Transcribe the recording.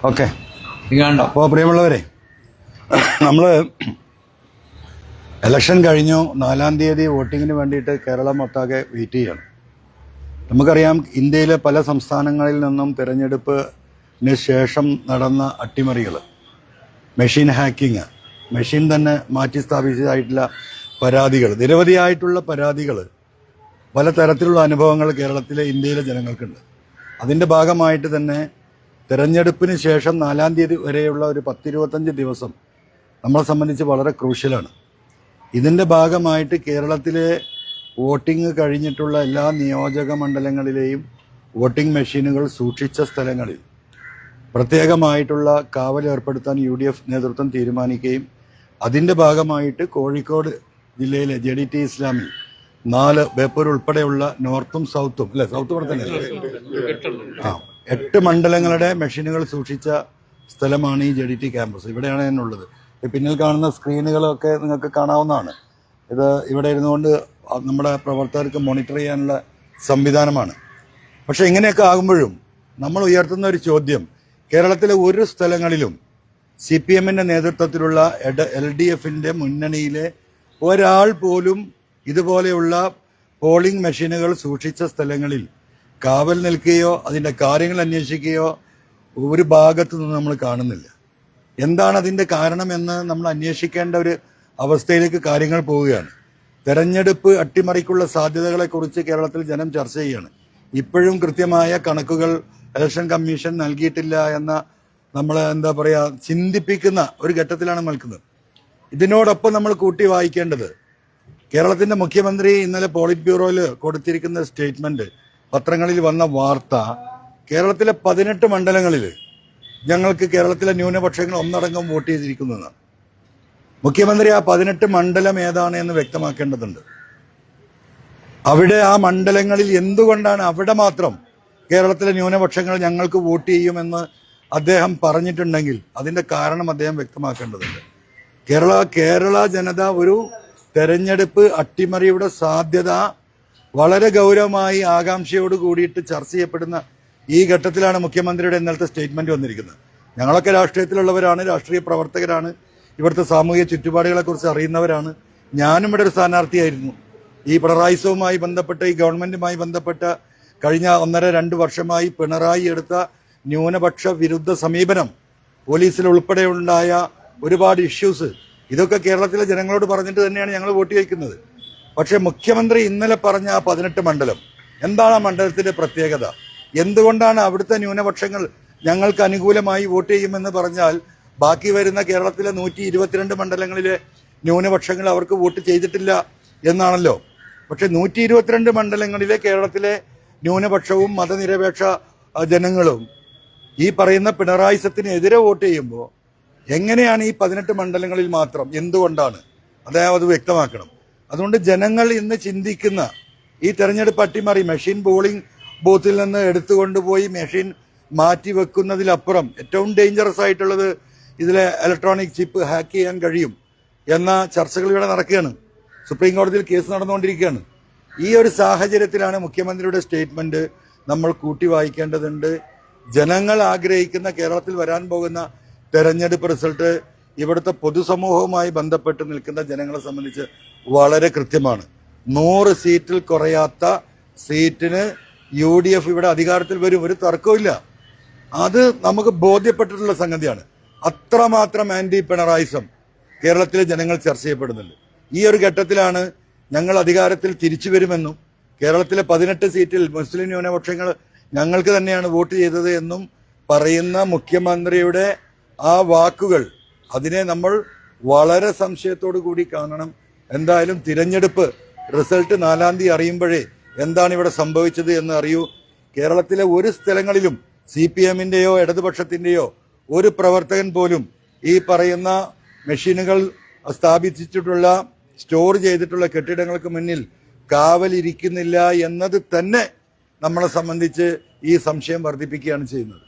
Okay. അപ്പോൾ പ്രിയമുള്ളവരെ, നമ്മൾ ഇലക്ഷൻ കഴിഞ്ഞു. 4-ാം തീയതി വോട്ടിങ്ങിന് വേണ്ടിയിട്ട് കേരളം ഒട്ടാകെ വെയിറ്റ് ചെയ്യണം. നമുക്കറിയാം, ഇന്ത്യയിലെ പല സംസ്ഥാനങ്ങളിൽ നിന്നും തിരഞ്ഞെടുപ്പിന് ശേഷം നടന്ന അട്ടിമറികൾ, മെഷീൻ ഹാക്കിങ്, മെഷീൻ തന്നെ മാറ്റി സ്ഥാപിച്ചതായിട്ടുള്ള പരാതികൾ, നിരവധിയായിട്ടുള്ള പരാതികൾ, പലതരത്തിലുള്ള അനുഭവങ്ങൾ കേരളത്തിലെ ഇന്ത്യയിലെ ജനങ്ങൾക്കുണ്ട്. അതിൻ്റെ ഭാഗമായിട്ട് തന്നെ തിരഞ്ഞെടുപ്പിന് ശേഷം 4-ാം തീയതി വരെയുള്ള ഒരു 10-25 ദിവസം നമ്മളെ സംബന്ധിച്ച് വളരെ ക്രൂഷ്യലാണ്. ഇതിൻ്റെ ഭാഗമായിട്ട് കേരളത്തിലെ വോട്ടിംഗ് കഴിഞ്ഞിട്ടുള്ള എല്ലാ നിയോജക മണ്ഡലങ്ങളിലെയും വോട്ടിംഗ് മെഷീനുകൾ സൂക്ഷിച്ച സ്ഥലങ്ങളിൽ പ്രത്യേകമായിട്ടുള്ള കാവൽ ഏർപ്പെടുത്താൻ UDF നേതൃത്വം തീരുമാനിക്കുകയും അതിൻ്റെ ഭാഗമായിട്ട് കോഴിക്കോട് ജില്ലയിലെ JDT ഇസ്ലാമിൽ 4 ബേപ്പൂർ ഉൾപ്പെടെയുള്ള നോർത്തും സൗത്തും സൗത്ത് ഇവിടെ തന്നെ 8 മണ്ഡലങ്ങളുടെ മെഷീനുകൾ സൂക്ഷിച്ച സ്ഥലമാണ് ഈ JDT ക്യാമ്പസ്. ഇവിടെയാണ് എന്നുള്ളത്. പിന്നിൽ കാണുന്ന സ്ക്രീനുകളൊക്കെ നിങ്ങൾക്ക് കാണാവുന്നതാണ്. ഇത് ഇവിടെ ഇരുന്നുകൊണ്ട് നമ്മുടെ പ്രവർത്തകർക്ക് മോണിറ്റർ ചെയ്യാനുള്ള സംവിധാനമാണ്. പക്ഷെ ഇങ്ങനെയൊക്കെ ആകുമ്പോഴും നമ്മൾ ഉയർത്തുന്ന ഒരു ചോദ്യം, കേരളത്തിലെ ഒരു സ്ഥലങ്ങളിലും CPM-ന്റെ നേതൃത്വത്തിലുള്ള LDF-ന്റെ മുന്നണിയിലെ ഒരാൾ പോലും ഇതുപോലെയുള്ള പോളിംഗ് മെഷീനുകൾ സൂക്ഷിച്ച സ്ഥലങ്ങളിൽ കാവൽ നിൽക്കുകയോ അതിൻ്റെ കാര്യങ്ങൾ അന്വേഷിക്കുകയോ ഒരു ഭാഗത്തു നിന്ന് നമ്മൾ കാണുന്നില്ല. എന്താണ് അതിൻ്റെ കാരണമെന്ന് നമ്മൾ അന്വേഷിക്കേണ്ട ഒരു അവസ്ഥയിലേക്ക് കാര്യങ്ങൾ പോവുകയാണ്. തെരഞ്ഞെടുപ്പ് അട്ടിമറിക്കുള്ള സാധ്യതകളെക്കുറിച്ച് കേരളത്തിൽ ജനം ചർച്ച ചെയ്യുകയാണ്. ഇപ്പോഴും കൃത്യമായ കണക്കുകൾ ഇലക്ഷൻ കമ്മീഷൻ നൽകിയിട്ടില്ല എന്ന നമ്മളെ ചിന്തിപ്പിക്കുന്ന ഒരു ഘട്ടത്തിലാണ് നിൽക്കുന്നത്. ഇതിനോടൊപ്പം നമ്മൾ കൂട്ടി വായിക്കേണ്ടത്, കേരളത്തിന്റെ മുഖ്യമന്ത്രി ഇന്നലെ പോളിറ്റ് ബ്യൂറോയിൽ കൊടുത്തിരിക്കുന്ന സ്റ്റേറ്റ്മെന്റ്, പത്രങ്ങളിൽ വന്ന വാർത്ത, കേരളത്തിലെ 18 മണ്ഡലങ്ങളിൽ ഞങ്ങൾക്ക് കേരളത്തിലെ ന്യൂനപക്ഷങ്ങൾ ഒന്നടങ്കം വോട്ട് ചെയ്തിരിക്കുന്നതാണ്. മുഖ്യമന്ത്രി ആ 18 മണ്ഡലം ഏതാണ് എന്ന് വ്യക്തമാക്കേണ്ടതുണ്ട്. അവിടെ ആ മണ്ഡലങ്ങളിൽ എന്തുകൊണ്ടാണ് അവിടെ മാത്രം കേരളത്തിലെ ന്യൂനപക്ഷങ്ങൾ ഞങ്ങൾക്ക് വോട്ട് ചെയ്യുമെന്ന് അദ്ദേഹം പറഞ്ഞിട്ടുണ്ടെങ്കിൽ അതിന്റെ കാരണം അദ്ദേഹം വ്യക്തമാക്കേണ്ടതുണ്ട്. കേരള ജനത ഒരു തെരഞ്ഞെടുപ്പ് അട്ടിമറിയുടെ സാധ്യത വളരെ ഗൗരവമായി ആകാംക്ഷയോട് കൂടിയിട്ട് ചർച്ച ചെയ്യപ്പെടുന്ന ഈ ഘട്ടത്തിലാണ് മുഖ്യമന്ത്രിയുടെ ഇന്നലത്തെ സ്റ്റേറ്റ്മെന്റ് വന്നിരിക്കുന്നത്. ഞങ്ങളൊക്കെ രാഷ്ട്രീയത്തിലുള്ളവരാണ്, രാഷ്ട്രീയ പ്രവർത്തകരാണ്, ഇവിടുത്തെ സാമൂഹിക ചുറ്റുപാടുകളെ കുറിച്ച് അറിയുന്നവരാണ്. ഞാനും ഇവിടെ ഒരു സ്ഥാനാർത്ഥിയായിരുന്നു. ഈ പിണറായിസവുമായി ബന്ധപ്പെട്ട, ഈ ഗവൺമെന്റുമായി ബന്ധപ്പെട്ട കഴിഞ്ഞ 1.5-2 വർഷമായി പിണറായി എടുത്ത ന്യൂനപക്ഷ വിരുദ്ധ സമീപനം, പോലീസിൽ ഉൾപ്പെടെ ഉണ്ടായ ഒരുപാട് ഇഷ്യൂസ്, ഇതൊക്കെ കേരളത്തിലെ ജനങ്ങളോട് പറഞ്ഞിട്ട് തന്നെയാണ് ഞങ്ങൾ വോട്ട് ചെയ്യിക്കുന്നത്. പക്ഷെ മുഖ്യമന്ത്രി ഇന്നലെ പറഞ്ഞ ആ 18 മണ്ഡലം, എന്താണ് ആ മണ്ഡലത്തിന്റെ പ്രത്യേകത? എന്തുകൊണ്ടാണ് അവിടുത്തെ ന്യൂനപക്ഷങ്ങൾ ഞങ്ങൾക്ക് അനുകൂലമായി വോട്ട് ചെയ്യുമെന്ന് പറഞ്ഞാൽ ബാക്കി വരുന്ന കേരളത്തിലെ 122 മണ്ഡലങ്ങളിലെ ന്യൂനപക്ഷങ്ങൾ അവർക്ക് വോട്ട് ചെയ്തിട്ടില്ല എന്നാണല്ലോ. പക്ഷെ 122 മണ്ഡലങ്ങളിലെ കേരളത്തിലെ ന്യൂനപക്ഷവും മതനിരപേക്ഷ ജനങ്ങളും ഈ പറയുന്ന പിണറായിസത്തിനെതിരെ വോട്ട് ചെയ്യുമ്പോൾ എങ്ങനെയാണ് ഈ 18 മണ്ഡലങ്ങളിൽ മാത്രം, എന്തുകൊണ്ടാണ്? അദ്ദേഹം അത് വ്യക്തമാക്കണം. അതുകൊണ്ട് ജനങ്ങൾ ഇന്ന് ചിന്തിക്കുന്ന ഈ തെരഞ്ഞെടുപ്പ് അട്ടിമറി, മെഷീൻ പോളിംഗ് ബൂത്തിൽ നിന്ന് എടുത്തുകൊണ്ടുപോയി മെഷീൻ മാറ്റി വെക്കുന്നതിലപ്പുറം ഏറ്റവും ഡേഞ്ചറസ് ആയിട്ടുള്ളത് ഇതിലെ ഇലക്ട്രോണിക് ചിപ്പ് ഹാക്ക് ചെയ്യാൻ കഴിയും എന്ന ചർച്ചകൾ ഇവിടെ നടക്കുകയാണ്. സുപ്രീം കോടതിയിൽ കേസ് നടന്നുകൊണ്ടിരിക്കുകയാണ്. ഈ ഒരു സാഹചര്യത്തിലാണ് മുഖ്യമന്ത്രിയുടെ സ്റ്റേറ്റ്മെന്റ് നമ്മൾ കൂട്ടി വായിക്കേണ്ടതുണ്ട്. ജനങ്ങൾ ആഗ്രഹിക്കുന്ന കേരളത്തിൽ വരാൻ പോകുന്ന തെരഞ്ഞെടുപ്പ് റിസൾട്ട് ഇവിടുത്തെ പൊതുസമൂഹവുമായി ബന്ധപ്പെട്ട് നിൽക്കുന്ന ജനങ്ങളെ സംബന്ധിച്ച് വളരെ കൃത്യമാണ്. 100 സീറ്റിൽ കുറയാത്ത സീറ്റിന് UDF ഇവിടെ അധികാരത്തിൽ വരും, ഒരു തർക്കമില്ല. അത് നമുക്ക് ബോധ്യപ്പെട്ടിട്ടുള്ള സംഗതിയാണ്. അത്രമാത്രം ആന്റി പിണറായിസം കേരളത്തിലെ ജനങ്ങൾ ചർച്ച ചെയ്യപ്പെടുന്നുണ്ട്. ഈ ഒരു ഘട്ടത്തിലാണ് ഞങ്ങൾ അധികാരത്തിൽ തിരിച്ചു വരുമെന്നും കേരളത്തിലെ 18 സീറ്റിൽ മുസ്ലിം ന്യൂനപക്ഷങ്ങൾ ഞങ്ങൾക്ക് തന്നെയാണ് വോട്ട് ചെയ്തത് എന്നും പറയുന്ന മുഖ്യമന്ത്രിയുടെ ആ വാക്കുകൾ, അതിനെ നമ്മൾ വളരെ സംശയത്തോടു കൂടി കാണണം. എന്തായാലും തിരഞ്ഞെടുപ്പ് റിസൾട്ട് 4-ാം തീയതി അറിയുമ്പോഴേ എന്താണ് ഇവിടെ സംഭവിച്ചത് എന്ന് അറിയൂ. കേരളത്തിലെ ഒരു സ്ഥലങ്ങളിലും CPM-ന്റെയോ ഇടതുപക്ഷത്തിന്റെയോ ഒരു പ്രവർത്തകൻ പോലും ഈ പറയുന്ന മെഷീനുകൾ സ്ഥാപിച്ചിട്ടുള്ള, സ്റ്റോർ ചെയ്തിട്ടുള്ള കെട്ടിടങ്ങൾക്ക് മുന്നിൽ കാവലിരിക്കുന്നില്ല എന്നത് തന്നെ നമ്മളെ സംബന്ധിച്ച് ഈ സംശയം വർദ്ധിപ്പിക്കുകയാണ് ചെയ്യുന്നത്.